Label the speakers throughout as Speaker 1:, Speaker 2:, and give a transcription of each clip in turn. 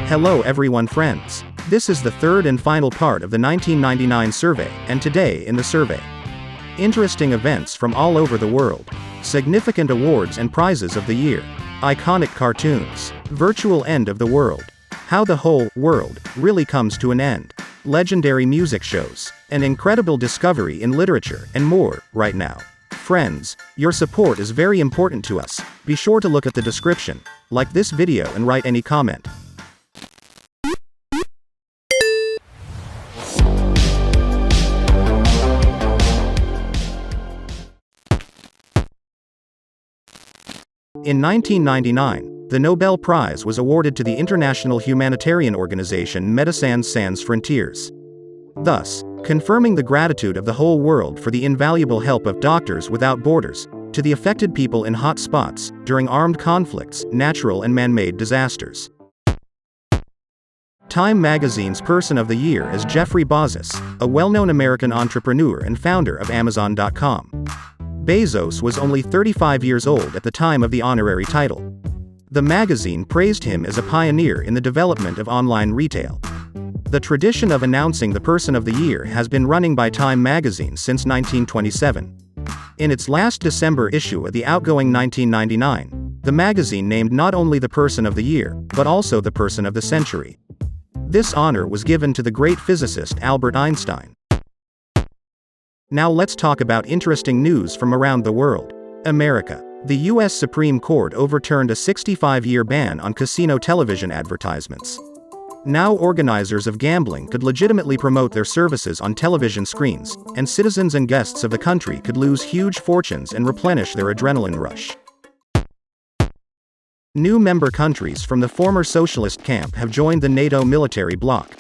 Speaker 1: Hello everyone friends. This is the third and final part of the 1999 survey, and today in the survey. Interesting events from all over the world. Significant awards and prizes of the year. Iconic cartoons. Virtual end of the world. How the whole world really comes to an end. Legendary music shows. An incredible discovery in literature, and more, right now. Friends, your support is very important to us. Be sure to look at the description, like this video and write any comment. In 1999, the Nobel Prize was awarded to the international humanitarian organization Médecins Sans Frontières. Thus, confirming the gratitude of the whole world for the invaluable help of Doctors Without Borders to the affected people in hot spots during armed conflicts, natural and man-made disasters. Time magazine's Person of the Year is Jeffrey Bezos, a well-known American entrepreneur and founder of Amazon.com. Bazos was only 35 years old at the time of the honorary title. The magazine praised him as a pioneer in the development of online retail. The tradition of announcing the Person of the Year has been running by Time magazine since 1927. In its last December issue of the outgoing 1999, the magazine named not only the Person of the Year, but also the Person of the Century. This honor was given to the great physicist Albert Einstein. Now let's talk about interesting news from around the world. America. The U.S. Supreme Court overturned a 65-year ban on casino television advertisements. Now organizers of gambling could legitimately promote their services on television screens, and citizens and guests of the country could lose huge fortunes and replenish their adrenaline rush. New member countries from the former socialist camp have joined the NATO military bloc.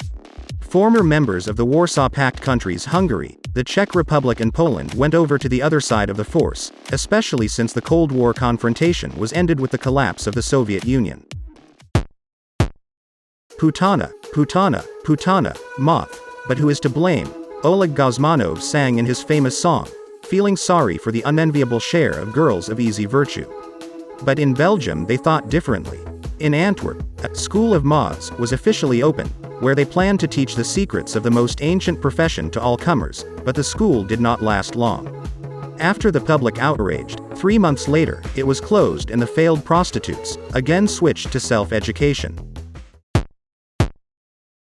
Speaker 1: Former members of the Warsaw Pact countries Hungary, the Czech Republic and Poland went over to the other side of the force, especially since the Cold War confrontation was ended with the collapse of the Soviet Union. Putana, putana, putana, moth, but who is to blame? Oleg Gazmanov sang in his famous song, feeling sorry for the unenviable share of girls of easy virtue. But in Belgium they thought differently. In Antwerp, a school of moths was officially open, where they planned to teach the secrets of the most ancient profession to all comers, but the school did not last long. After the public outraged, 3 months later, it was closed and the failed prostitutes again switched to self-education.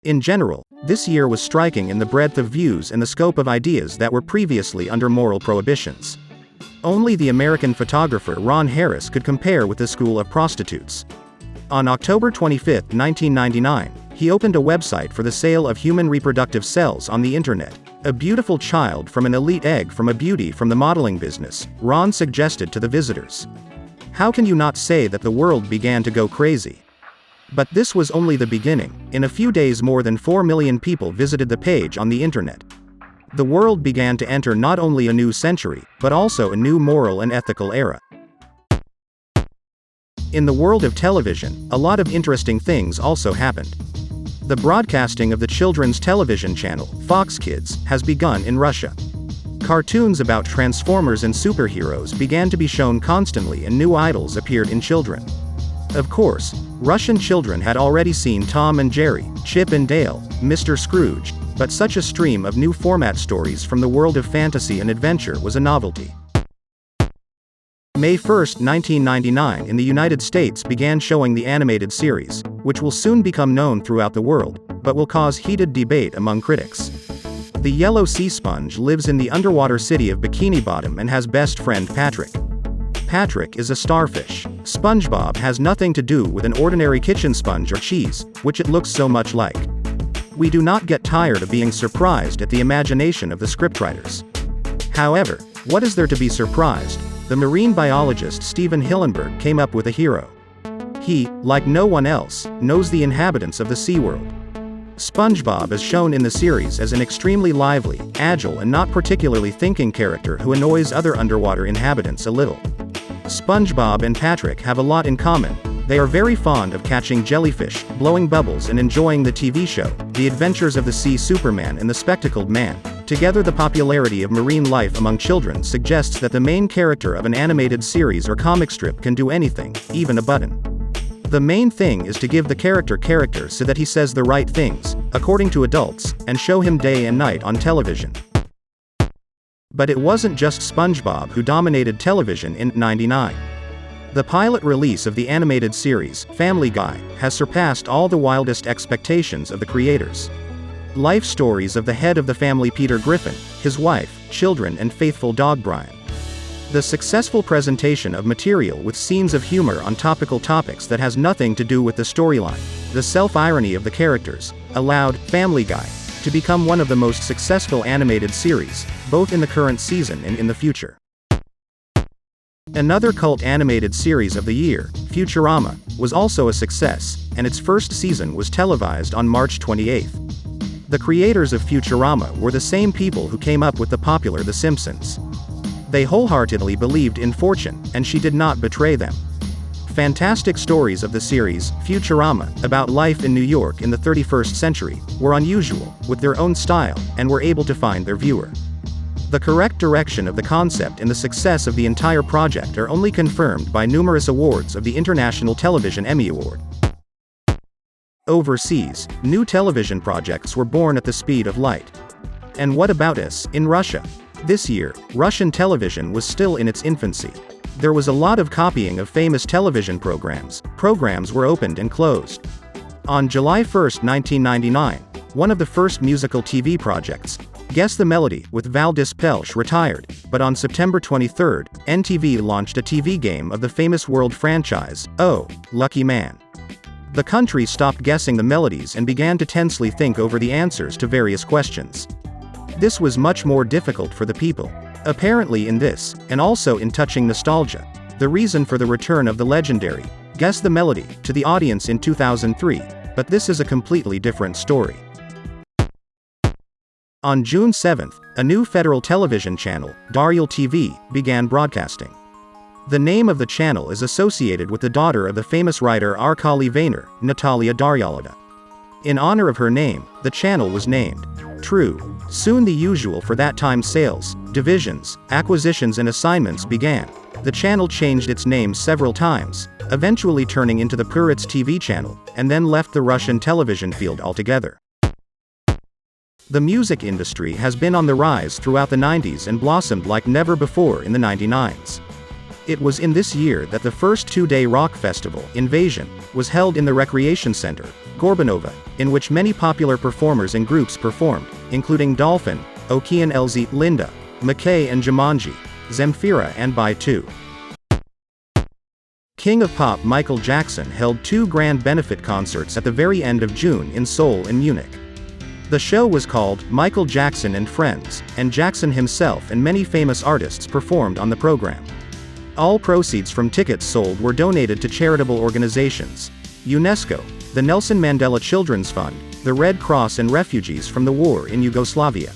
Speaker 1: In general, this year was striking in the breadth of views and the scope of ideas that were previously under moral prohibitions. Only the American photographer Ron Harris could compare with the school of prostitutes. On October 25, 1999, he opened a website for the sale of human reproductive cells on the internet. A beautiful child from an elite egg from a beauty from the modeling business, Ron suggested to the visitors. How can you not say that the world began to go crazy? But this was only the beginning. In a few days more than 4 million people visited the page on the internet. The world began to enter not only a new century, but also a new moral and ethical era. In the world of television, a lot of interesting things also happened. The broadcasting of the children's television channel, Fox Kids, has begun in Russia. Cartoons about Transformers and superheroes began to be shown constantly and new idols appeared in children. Of course, Russian children had already seen Tom and Jerry, Chip and Dale, Mr. Scrooge, but such a stream of new format stories from the world of fantasy and adventure was a novelty. May 1, 1999 in the United States began showing the animated series, which will soon become known throughout the world, but will cause heated debate among critics. The yellow sea sponge lives in the underwater city of Bikini Bottom and has best friend Patrick. Patrick is a starfish. SpongeBob has nothing to do with an ordinary kitchen sponge or cheese, which it looks so much like. We do not get tired of being surprised at the imagination of the scriptwriters. However, what is there to be surprised? The marine biologist Stephen Hillenburg came up with a hero. He, like no one else, knows the inhabitants of the SeaWorld. SpongeBob is shown in the series as an extremely lively, agile and not particularly thinking character who annoys other underwater inhabitants a little. SpongeBob and Patrick have a lot in common. They are very fond of catching jellyfish, blowing bubbles and enjoying the TV show, The Adventures of the Sea Superman and the Spectacled Man. Together the popularity of marine life among children suggests that the main character of an animated series or comic strip can do anything, even a button. The main thing is to give the character so that he says the right things, according to adults, and show him day and night on television. But it wasn't just SpongeBob who dominated television in '99. The pilot release of the animated series, Family Guy, has surpassed all the wildest expectations of the creators. Life stories of the head of the family Peter Griffin, his wife, children and faithful dog Brian. The successful presentation of material with scenes of humor on topical topics that has nothing to do with the storyline, the self-irony of the characters, allowed Family Guy to become one of the most successful animated series, both in the current season and in the future. Another cult animated series of the year, Futurama, was also a success, and its first season was televised on March 28th. The creators of Futurama were the same people who came up with the popular The Simpsons. They wholeheartedly believed in fortune, and she did not betray them. Fantastic stories of the series, Futurama, about life in New York in the 31st century, were unusual, with their own style, and were able to find their viewer. The correct direction of the concept and the success of the entire project are only confirmed by numerous awards of the International Television Emmy Award. Overseas, new television projects were born at the speed of light. And what about us, in Russia? This year, Russian television was still in its infancy. There was a lot of copying of famous television programs. Programs were opened and closed. On July 1, 1999, one of the first musical TV projects, Guess the Melody, with Valdis Pelch retired, but on September 23, NTV launched a TV game of the famous world franchise, Oh, Lucky Man. The country stopped guessing the melodies and began to tensely think over the answers to various questions. This was much more difficult for the people. Apparently in this, and also in touching nostalgia, the reason for the return of the legendary Guess the Melody to the audience in 2003, but this is a completely different story. On June 7, a new federal television channel, Daryl TV, began broadcasting. The name of the channel is associated with the daughter of the famous writer Arkady Vayner, Natalia Daryalova. In honor of her name, the channel was named. True. Soon the usual for that time sales, divisions, acquisitions and assignments began. The channel changed its name several times, eventually turning into the Puritz TV channel, and then left the Russian television field altogether. The music industry has been on the rise throughout the 90s and blossomed like never before in the 99s. It was in this year that the first two-day rock festival, Invasion, was held in the recreation center, Gorbanova, in which many popular performers and groups performed, including Dolphin, Okean LZ, Linda, McKay and Jumanji, Zemfira and By 2. King of Pop Michael Jackson held two grand benefit concerts at the very end of June in Seoul and Munich. The show was called Michael Jackson and Friends, and Jackson himself and many famous artists performed on the program. All proceeds from tickets sold were donated to charitable organizations: UNESCO, the Nelson Mandela Children's Fund, the Red Cross and refugees from the war in Yugoslavia.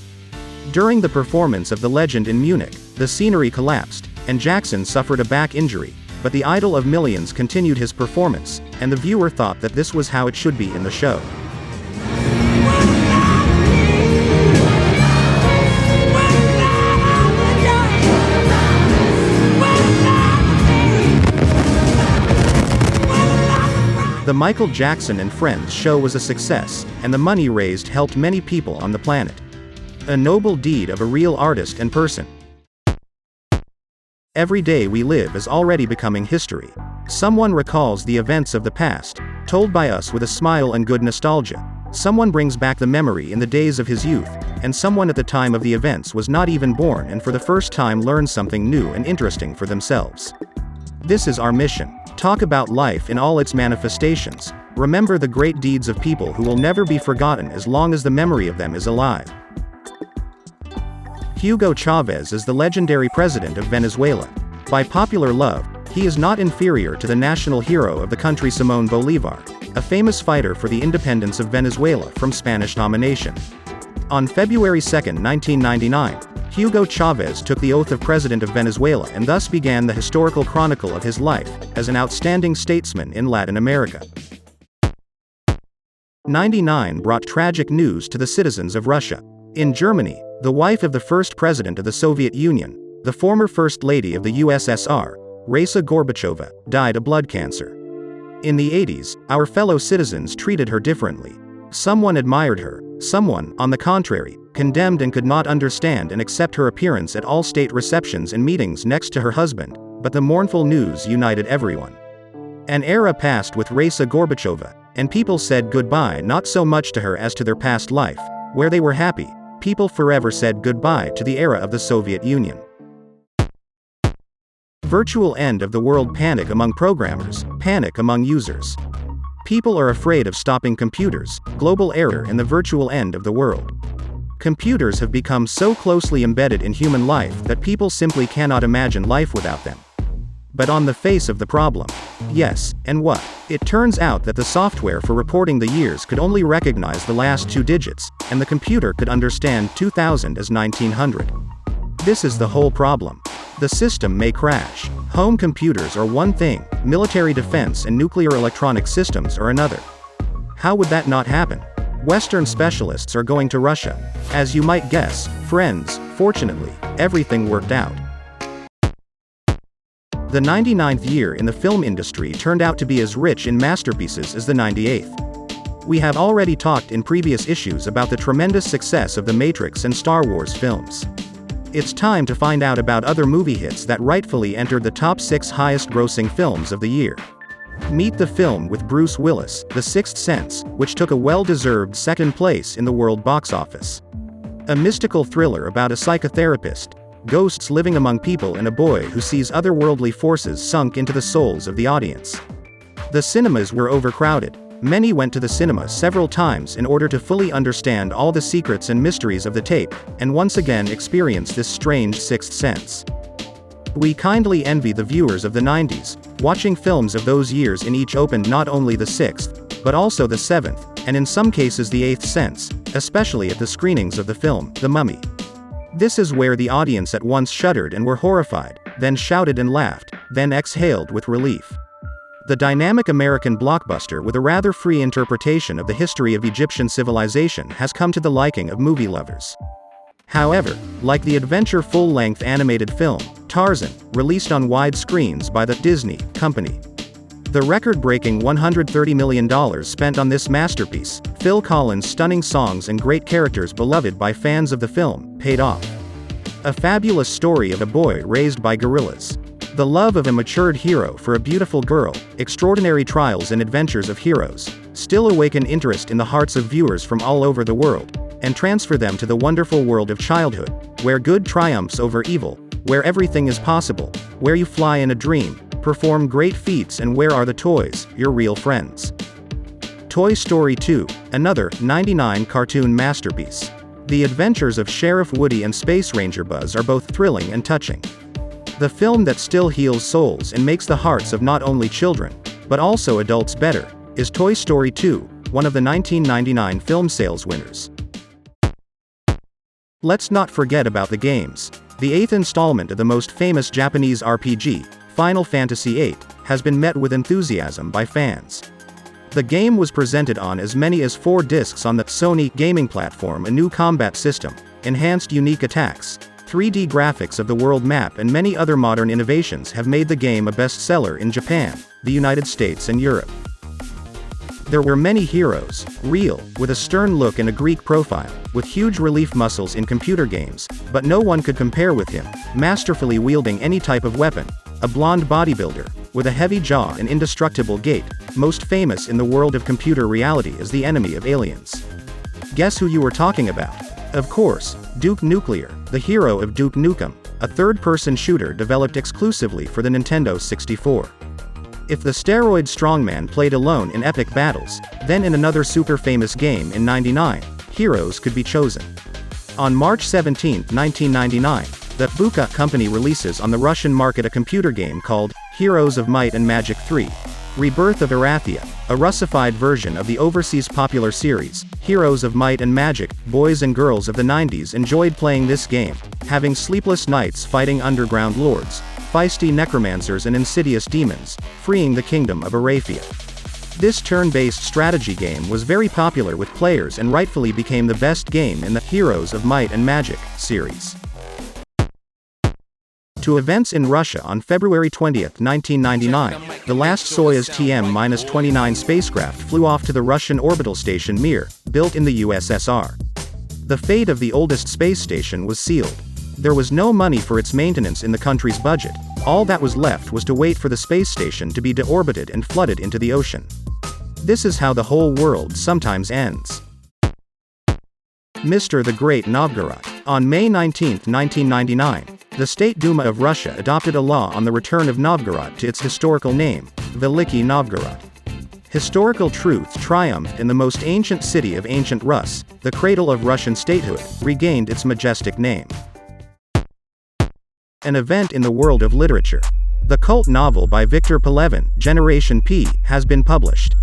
Speaker 1: During the performance of The Legend in Munich, the scenery collapsed, and Jackson suffered a back injury, but the idol of millions continued his performance, and the viewer thought that this was how it should be in the show. The Michael Jackson and Friends show was a success, and the money raised helped many people on the planet. A noble deed of a real artist and person. Every day we live is already becoming history. Someone recalls the events of the past, told by us with a smile and good nostalgia. Someone brings back the memory in the days of his youth, and someone at the time of the events was not even born and for the first time learns something new and interesting for themselves. This is our mission. Talk about life in all its manifestations. Remember the great deeds of people who will never be forgotten as long as the memory of them is alive. Hugo Chavez is the legendary president of Venezuela. By popular love, he is not inferior to the national hero of the country Simón Bolívar, a famous fighter for the independence of Venezuela from Spanish domination. On February 2, 1999, Hugo Chavez took the oath of President of Venezuela and thus began the historical chronicle of his life as an outstanding statesman in Latin America. 99 brought tragic news to the citizens of Russia. In Germany, the wife of the first president of the Soviet Union, the former First Lady of the USSR, Raisa Gorbacheva, died of blood cancer. In the 80s, our fellow citizens treated her differently. Someone admired her, someone, on the contrary, condemned and could not understand and accept her appearance at all state receptions and meetings next to her husband, but the mournful news united everyone. An era passed with Raisa Gorbacheva, and people said goodbye not so much to her as to their past life, where they were happy. People forever said goodbye to the era of the Soviet Union. Virtual end of the world. Panic among programmers, panic among users. People are afraid of stopping computers, global error and the virtual end of the world. Computers have become so closely embedded in human life that people simply cannot imagine life without them. But on the face of the problem, yes, and what? It turns out that the software for reporting the years could only recognize the last 2 digits, and the computer could understand 2000 as 1900. This is the whole problem. The system may crash. Home computers are one thing, military defense and nuclear electronic systems are another. How would that not happen? Western specialists are going to Russia. As you might guess, friends, fortunately, everything worked out. The 99th year in the film industry turned out to be as rich in masterpieces as the 98th. We have already talked in previous issues about the tremendous success of The Matrix and Star Wars films. It's time to find out about other movie hits that rightfully entered the top 6 highest-grossing films of the year. Meet the film with Bruce Willis, The Sixth Sense, which took a well-deserved second place in the world box office. A mystical thriller about a psychotherapist, ghosts living among people and a boy who sees otherworldly forces sunk into the souls of the audience. The cinemas were overcrowded. Many went to the cinema several times in order to fully understand all the secrets and mysteries of the tape, and once again experience this strange sixth sense. We kindly envy the viewers of the 90s, watching films of those years in each opened not only the 6th, but also the 7th, and in some cases the 8th sense, especially at the screenings of the film, The Mummy. This is where the audience at once shuddered and were horrified, then shouted and laughed, then exhaled with relief. The dynamic American blockbuster with a rather free interpretation of the history of Egyptian civilization has come to the liking of movie lovers. However, like the adventure full-length animated film, Tarzan, released on wide screens by the Disney Company. The record-breaking $130 million spent on this masterpiece, Phil Collins' stunning songs and great characters beloved by fans of the film, paid off. A fabulous story of a boy raised by gorillas. The love of a matured hero for a beautiful girl, extraordinary trials and adventures of heroes, still awaken interest in the hearts of viewers from all over the world, and transfer them to the wonderful world of childhood, where good triumphs over evil, where everything is possible, where you fly in a dream, perform great feats and where are the toys, your real friends. Toy Story 2, another, 99 cartoon masterpiece. The adventures of Sheriff Woody and Space Ranger Buzz are both thrilling and touching. The film that still heals souls and makes the hearts of not only children, but also adults better, is Toy Story 2, one of the 1999 film sales winners. Let's not forget about the games. The 8th installment of the most famous Japanese RPG, Final Fantasy VIII, has been met with enthusiasm by fans. The game was presented on as many as 4 discs on the Sony gaming platform. A new combat system, enhanced unique attacks, 3D graphics of the world map and many other modern innovations have made the game a bestseller in Japan, the United States and Europe. There were many heroes, real, with a stern look and a Greek profile, with huge relief muscles in computer games, but no one could compare with him, masterfully wielding any type of weapon, a blonde bodybuilder, with a heavy jaw and indestructible gait, most famous in the world of computer reality as the enemy of aliens. Guess who you were talking about? Of course, Duke Nuclear, the hero of Duke Nukem, a third-person shooter developed exclusively for the Nintendo 64. If the steroid strongman played alone in epic battles, then in another super-famous game in '99, heroes could be chosen. On March 17, 1999, the Buka company releases on the Russian market a computer game called Heroes of Might and Magic 3. Rebirth of Arathia, a Russified version of the overseas popular series, Heroes of Might and Magic. Boys and girls of the 90s enjoyed playing this game, having sleepless nights fighting underground lords, feisty necromancers and insidious demons, freeing the kingdom of Arathia. This turn-based strategy game was very popular with players and rightfully became the best game in the Heroes of Might and Magic series. To events in Russia on February 20, 1999, the last Soyuz TM-29 spacecraft flew off to the Russian orbital station Mir, built in the USSR. The fate of the oldest space station was sealed. There was no money for its maintenance in the country's budget. All that was left was to wait for the space station to be deorbited and flooded into the ocean. This is how the whole world sometimes ends. Mr. the Great Novgorod. On May 19, 1999, the State Duma of Russia adopted a law on the return of Novgorod to its historical name, Veliky Novgorod. Historical truth triumphed, and the most ancient city of ancient Rus, the cradle of Russian statehood, regained its majestic name. An event in the world of literature. The cult novel by Viktor Pelevin, Generation P, has been published.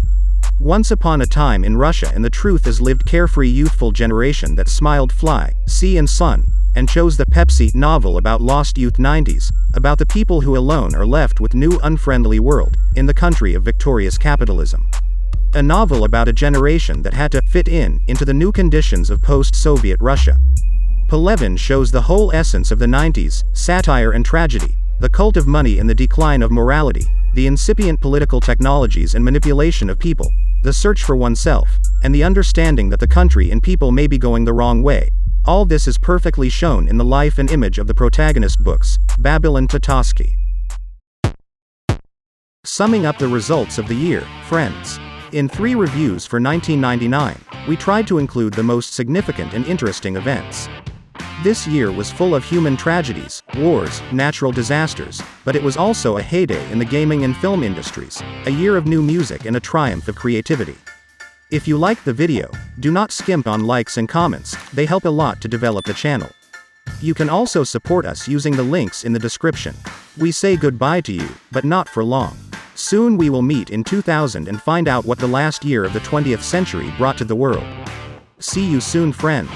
Speaker 1: Once upon a time in Russia, and the truth is lived carefree youthful generation that smiled fly, sea and sun, and chose the Pepsi novel about lost youth 90s, about the people who alone are left with new unfriendly world, in the country of victorious capitalism. A novel about a generation that had to fit into the new conditions of post-Soviet Russia. Pelevin shows the whole essence of the 90s, satire and tragedy, the cult of money and the decline of morality, the incipient political technologies and manipulation of people, the search for oneself, and the understanding that the country and people may be going the wrong way. All this is perfectly shown in the life and image of the protagonist books, Babil and Tatarsky. Summing up the results of the year, friends. In 3 reviews for 1999, we tried to include the most significant and interesting events. This year was full of human tragedies, wars, natural disasters, but it was also a heyday in the gaming and film industries, a year of new music and a triumph of creativity. If you liked the video, do not skimp on likes and comments, they help a lot to develop the channel. You can also support us using the links in the description. We say goodbye to you, but not for long. Soon we will meet in 2000 and find out what the last year of the 20th century brought to the world. See you soon, friends.